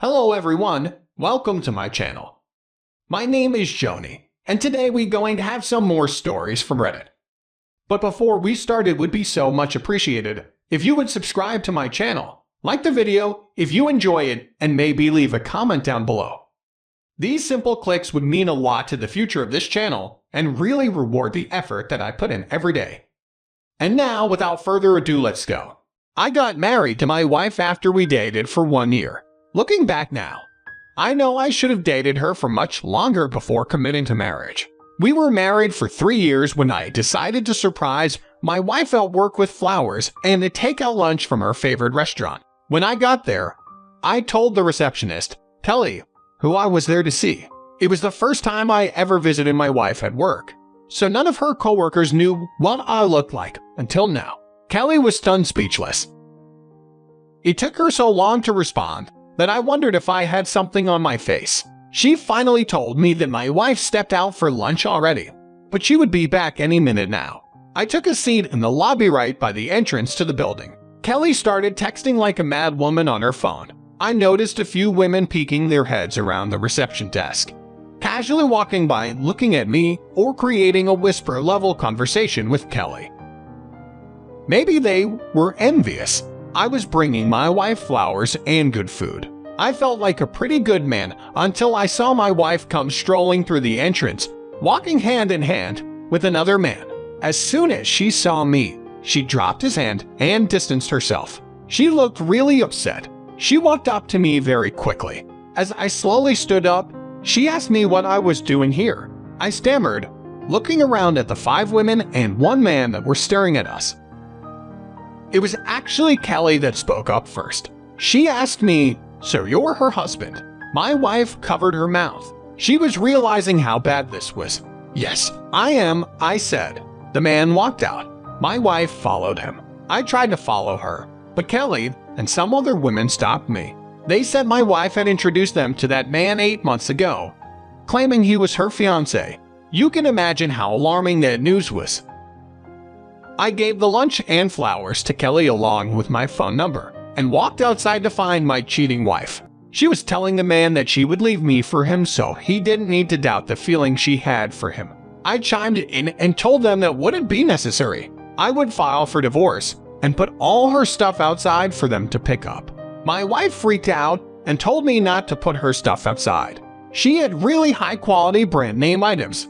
Hello everyone, welcome to my channel. My name is Xony, and today we're going to have some more stories from Reddit. But before we start, it would be so much appreciated if you would subscribe to my channel, like the video if you enjoy it, and maybe leave a comment down below. These simple clicks would mean a lot to the future of this channel and really reward the effort that I put in every day. And now, without further ado, let's go. I got married to my wife after we dated for 1 year. Looking back now, I know I should have dated her for much longer before committing to marriage. We were married for 3 years when I decided to surprise my wife at work with flowers and a takeout lunch from her favorite restaurant. When I got there, I told the receptionist, Kelly, who I was there to see. It was the first time I ever visited my wife at work, so none of her coworkers knew what I looked like until now. Kelly was stunned, speechless. It took her so long to respond that I wondered if I had something on my face. She finally told me that my wife stepped out for lunch already, but she would be back any minute now. I took a seat in the lobby right by the entrance to the building. Kelly started texting like a mad woman on her phone. I noticed a few women peeking their heads around the reception desk, casually walking by and looking at me or creating a whisper-level conversation with Kelly. Maybe they were envious. I was bringing my wife flowers and good food. I felt like a pretty good man until I saw my wife come strolling through the entrance, walking hand in hand with another man. As soon as she saw me, she dropped his hand and distanced herself. She looked really upset. She walked up to me very quickly. As I slowly stood up, she asked me what I was doing here. I stammered, looking around at the 5 women and 1 man that were staring at us. It was actually Kelly that spoke up first. She asked me, "So you're her husband?" My wife covered her mouth. She was realizing how bad this was. "Yes, I am," I said. The man walked out. My wife followed him. I tried to follow her, but Kelly and some other women stopped me. They said my wife had introduced them to that man 8 months ago, claiming he was her fiancé. You can imagine how alarming that news was. I gave the lunch and flowers to Kelly along with my phone number and walked outside to find my cheating wife. She was telling the man that she would leave me for him, so he didn't need to doubt the feeling she had for him. I chimed in and told them that wouldn't be necessary. I would file for divorce and put all her stuff outside for them to pick up. My wife freaked out and told me not to put her stuff outside. She had really high-quality brand name items.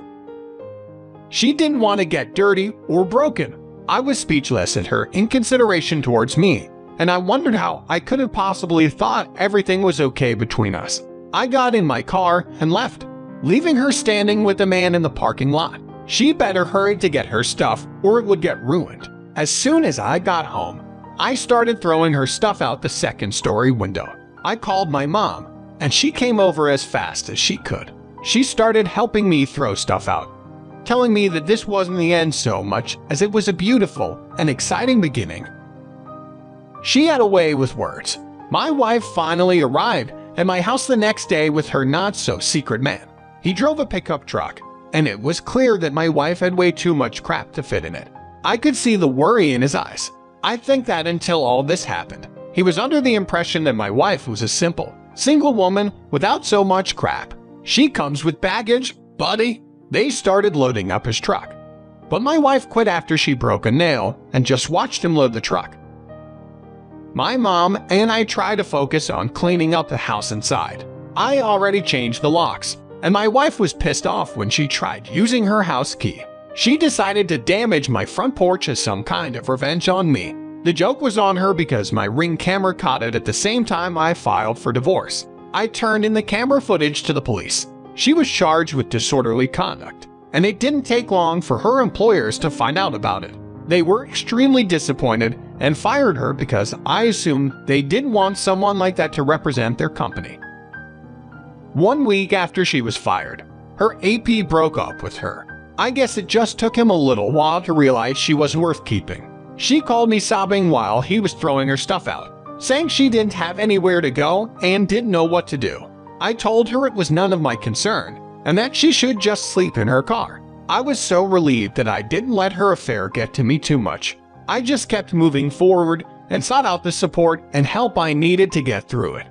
She didn't want to get dirty or broken. I was speechless at her inconsideration towards me, and I wondered how I could have possibly thought everything was okay between us. I got in my car and left, leaving her standing with the man in the parking lot. She better hurry to get her stuff or it would get ruined. As soon as I got home, I started throwing her stuff out the second-story window. I called my mom, and she came over as fast as she could. She started helping me throw stuff out, telling me that this wasn't the end so much as it was a beautiful and exciting beginning. She had a way with words. My wife finally arrived at my house the next day with her not-so-secret man. He drove a pickup truck, and it was clear that my wife had way too much crap to fit in it. I could see the worry in his eyes. I think that until all this happened, he was under the impression that my wife was a simple, single woman without so much crap. She comes with baggage, buddy. They started loading up his truck. But my wife quit after she broke a nail and just watched him load the truck. My mom and I tried to focus on cleaning up the house inside. I already changed the locks, and my wife was pissed off when she tried using her house key. She decided to damage my front porch as some kind of revenge on me. The joke was on her because my Ring camera caught it at the same time I filed for divorce. I turned in the camera footage to the police. She was charged with disorderly conduct, and it didn't take long for her employers to find out about it. They were extremely disappointed and fired her because I assumed they didn't want someone like that to represent their company. 1 week after she was fired, her AP broke up with her. I guess it just took him a little while to realize she wasn't worth keeping. She called me sobbing while he was throwing her stuff out, saying she didn't have anywhere to go and didn't know what to do. I told her it was none of my concern and that she should just sleep in her car. I was so relieved that I didn't let her affair get to me too much. I just kept moving forward and sought out the support and help I needed to get through it.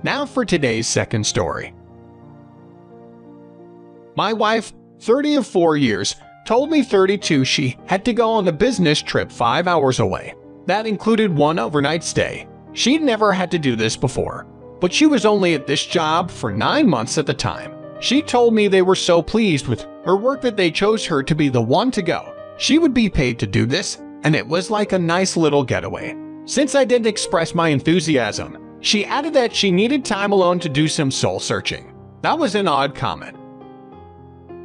Now for today's second story. My wife, 30 of 4 years, told me 32 she had to go on a business trip 5 hours away. That included one overnight stay. She'd never had to do this before, but she was only at this job for 9 months at the time. She told me they were so pleased with her work that they chose her to be the one to go. She would be paid to do this, and it was like a nice little getaway. Since I didn't express my enthusiasm, she added that she needed time alone to do some soul searching. That was an odd comment.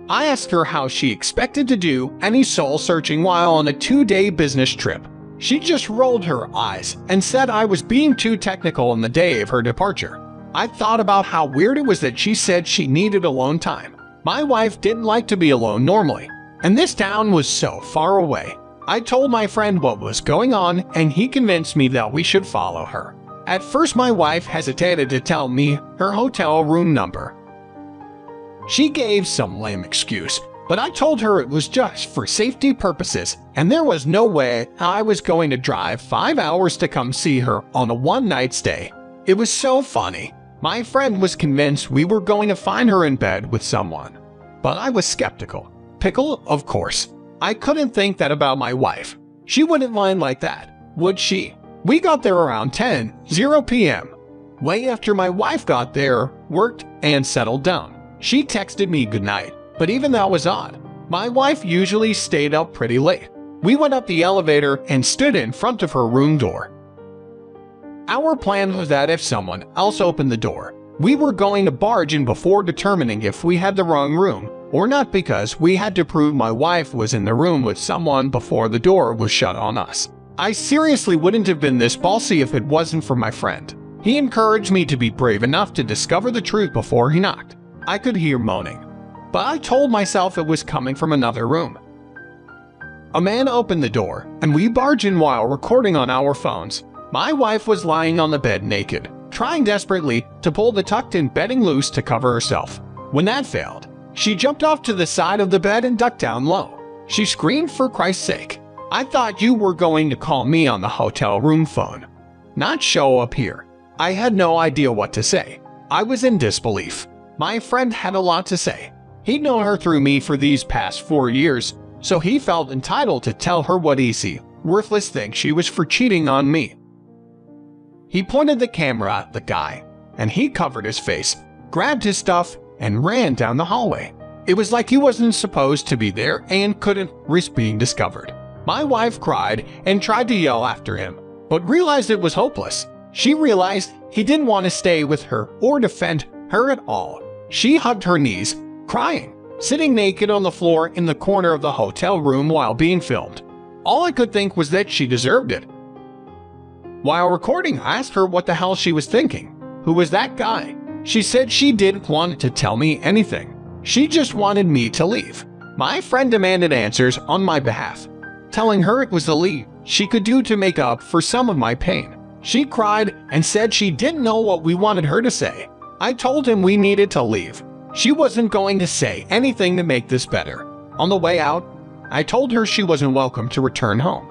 I asked her how she expected to do any soul searching while on a 2-day business trip. She just rolled her eyes and said I was being too technical on the day of her departure. I thought about how weird it was that she said she needed alone time. My wife didn't like to be alone normally, and this town was so far away. I told my friend what was going on, and he convinced me that we should follow her. At first, my wife hesitated to tell me her hotel room number. She gave some lame excuse, but I told her it was just for safety purposes, and there was no way I was going to drive 5 hours to come see her on a one-night stay. It was so funny. My friend was convinced we were going to find her in bed with someone, but I was skeptical. Pickle, of course. I couldn't think that about my wife. She wouldn't lie like that, would she? We got there around 10:00 p.m. Way after my wife got there, worked, and settled down. She texted me goodnight, but even that was odd. My wife usually stayed up pretty late. We went up the elevator and stood in front of her room door. Our plan was that if someone else opened the door, we were going to barge in before determining if we had the wrong room or not, because we had to prove my wife was in the room with someone before the door was shut on us. I seriously wouldn't have been this ballsy if it wasn't for my friend. He encouraged me to be brave enough to discover the truth before he knocked. I could hear moaning, but I told myself it was coming from another room. A man opened the door, and we barged in while recording on our phones. My wife was lying on the bed naked, trying desperately to pull the tucked-in bedding loose to cover herself. When that failed, she jumped off to the side of the bed and ducked down low. She screamed, "For Christ's sake, I thought you were going to call me on the hotel room phone, not show up here." I had no idea what to say. I was in disbelief. My friend had a lot to say. He'd known her through me for these past 4 years, so he felt entitled to tell her what easy, worthless thing she was for cheating on me. He pointed the camera at the guy, and he covered his face, grabbed his stuff, and ran down the hallway. It was like he wasn't supposed to be there and couldn't risk being discovered. My wife cried and tried to yell after him, but realized it was hopeless. She realized he didn't want to stay with her or defend her at all. She hugged her knees, crying, sitting naked on the floor in the corner of the hotel room while being filmed. All I could think was that she deserved it. While recording, I asked her what the hell she was thinking. Who was that guy? She said she didn't want to tell me anything. She just wanted me to leave. My friend demanded answers on my behalf, telling her it was the least she could do to make up for some of my pain. She cried and said she didn't know what we wanted her to say. I told him we needed to leave. She wasn't going to say anything to make this better. On the way out, I told her she wasn't welcome to return home.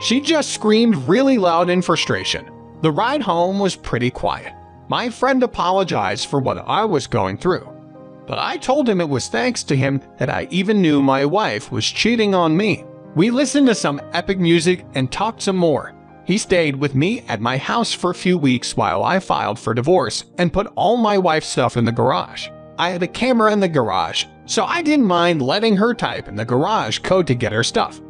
She just screamed really loud in frustration. The ride home was pretty quiet. My friend apologized for what I was going through, but I told him it was thanks to him that I even knew my wife was cheating on me. We listened to some epic music and talked some more. He stayed with me at my house for a few weeks while I filed for divorce and put all my wife's stuff in the garage. I had a camera in the garage, so I didn't mind letting her type in the garage code to get her stuff.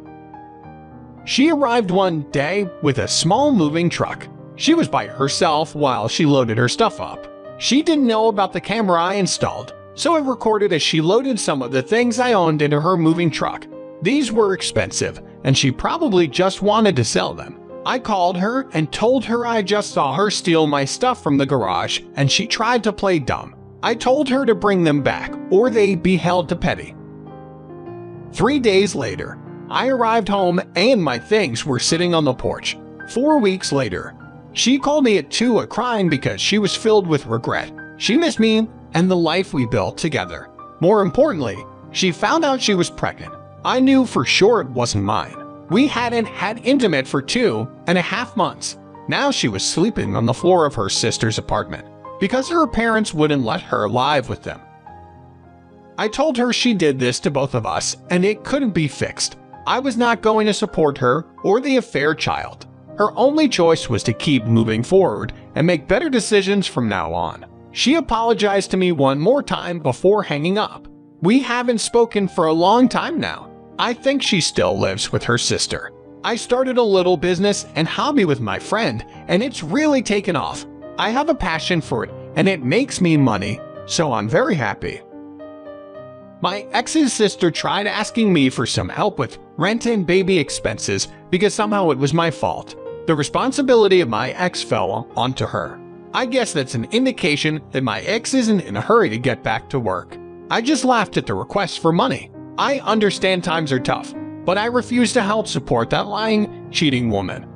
She arrived one day with a small moving truck. She was by herself while she loaded her stuff up. She didn't know about the camera I installed, so I recorded as she loaded some of the things I owned into her moving truck. These were expensive, and she probably just wanted to sell them. I called her and told her I just saw her steal my stuff from the garage, and she tried to play dumb. I told her to bring them back, or they'd be held to petty. 3 days later, I arrived home and my things were sitting on the porch. 4 weeks later, she called me at 2 crying because she was filled with regret. She missed me and the life we built together. More importantly, she found out she was pregnant. I knew for sure it wasn't mine. We hadn't had intimate for 2.5 months. Now she was sleeping on the floor of her sister's apartment because her parents wouldn't let her live with them. I told her she did this to both of us and it couldn't be fixed. I was not going to support her or the affair child. Her only choice was to keep moving forward and make better decisions from now on. She apologized to me one more time before hanging up. We haven't spoken for a long time now. I think she still lives with her sister. I started a little business and hobby with my friend, and it's really taken off. I have a passion for it, and it makes me money, so I'm very happy. My ex's sister tried asking me for some help with rent and baby expenses because somehow it was my fault. The responsibility of my ex fell onto her. I guess that's an indication that my ex isn't in a hurry to get back to work. I just laughed at the request for money. I understand times are tough, but I refuse to help support that lying, cheating woman.